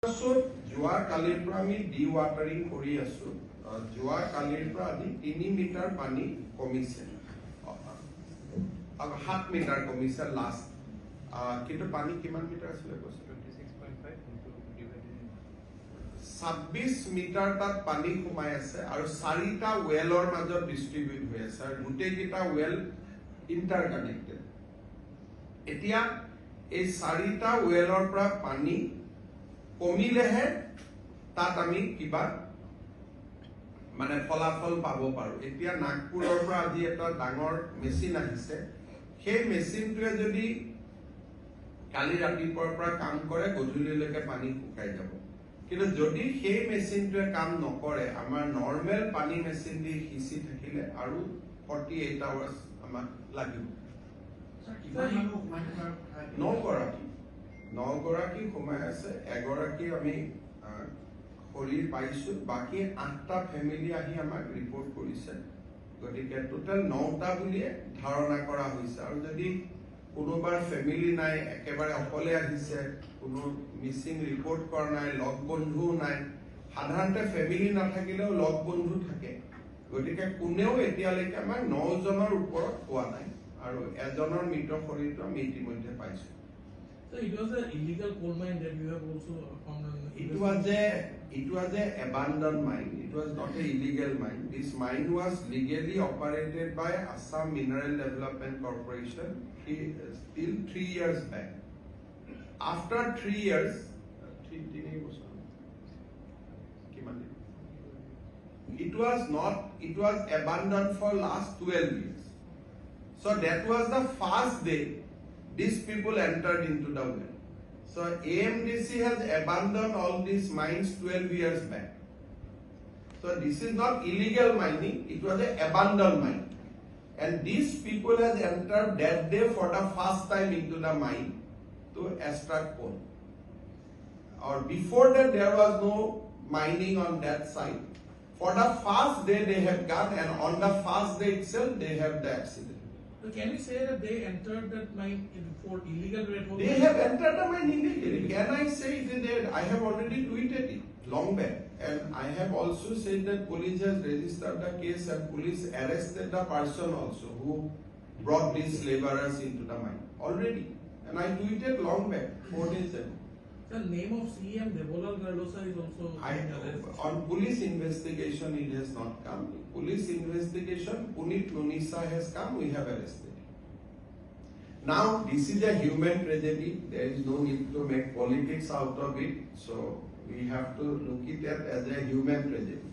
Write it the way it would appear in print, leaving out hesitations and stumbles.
যোৱা কালিৰ পৰা আমি ডিৱাটাৰিং কৰি আছো যোৱা কালিৰ পৰা আজি 3 মিটাৰ পানী কমিছে 7 মিটাৰ কমিছে লাষ্ট কিন্তু পানী কিমান মিটাৰ আছিল 26 মিটাৰ তাত পানী সোমাই আছে আৰু 4টা ওয়েলৰ মাজত ডিস্ট্ৰিবিউট হৈ আছে আৰু গোটেইকেইটা ওয়েল ইন্টাৰকানেক্টেড এতিয়া এই 4টা ওয়েলৰ পৰা পানী কমিলেহে তাত আমি কিবা মানে ফলাফল পাব পাৰো এতিয়া নাগপুৰৰ পৰা আজি এটা ডাঙৰ মেচিন আহিছে সেই মেচিনটোৱে যদি কালি ৰাতিপুৱাৰ পৰা কাম কৰে গধূলিলৈকে পানী শুকাই যাব কিন্তু যদি সেই মেচিনটোৱে কাম নকৰে আমাৰ নৰমেল পানী মেচিন দি হিচি থাকিলে আৰু 48 আৱাৰ্স আমাক লাগিব নগৰাকী সোমাই আছে এগৰাকী আমি শৰীৰ পাইছো বাকি 8টা ফ্যামিলি আহি আমাক ৰিপৰ্ট কৰিছে গতিকে টোটাল 9টা বুলি ধাৰণা কৰা হৈছে আৰু যদি কোনোবাৰ ফ্যামিলি নাই একেবাৰে অকলে আহিছে কোনো মিসিং ৰিপৰ্ট কৰা নাই লগ বন্ধু নাই সাধাৰণতে ফ্যামিলি নাথাকিলেও লগ বন্ধু থাকে গতিকে কোনেও এতিয়ালৈকে আমাক 9 জনৰ ওপৰত পোৱা নাই আৰু এজনৰ মৃত শৰীৰটো আমি ইতিমধ্যে পাইছো So it was an illegal coal mine that you have also found. It was a abandoned mine. It was not a illegal mine. This mine was legally operated by Assam Mineral Development Corporation till 3 years back. After 3 years, it was abandoned for last 12 years. So that was the first day these people entered into the well. So AMDC has abandoned all these mines 12 years back. So this is not illegal mining, it was an abandoned mine. And these people has entered that day for the first time into the mine to extract coal. Or before that there was no mining on that site. For the first day they have gone and on the first day itself they have the accident. So can we say that they entered that mine for illegal rate? They have entered the mine illegally. Can I say that I have already tweeted it long back, and I have also said that police has registered the case and police arrested the person also who brought these laborers into the mine already. And I tweeted long back, 4 days ago. The name of CM Devolal Garlosa is also on police investigation. It has not come. Police investigation. Punit Lunisa has come. We have arrested. Now this is a human tragedy. There is no need to make politics out of it. So we have to look at it as a human tragedy.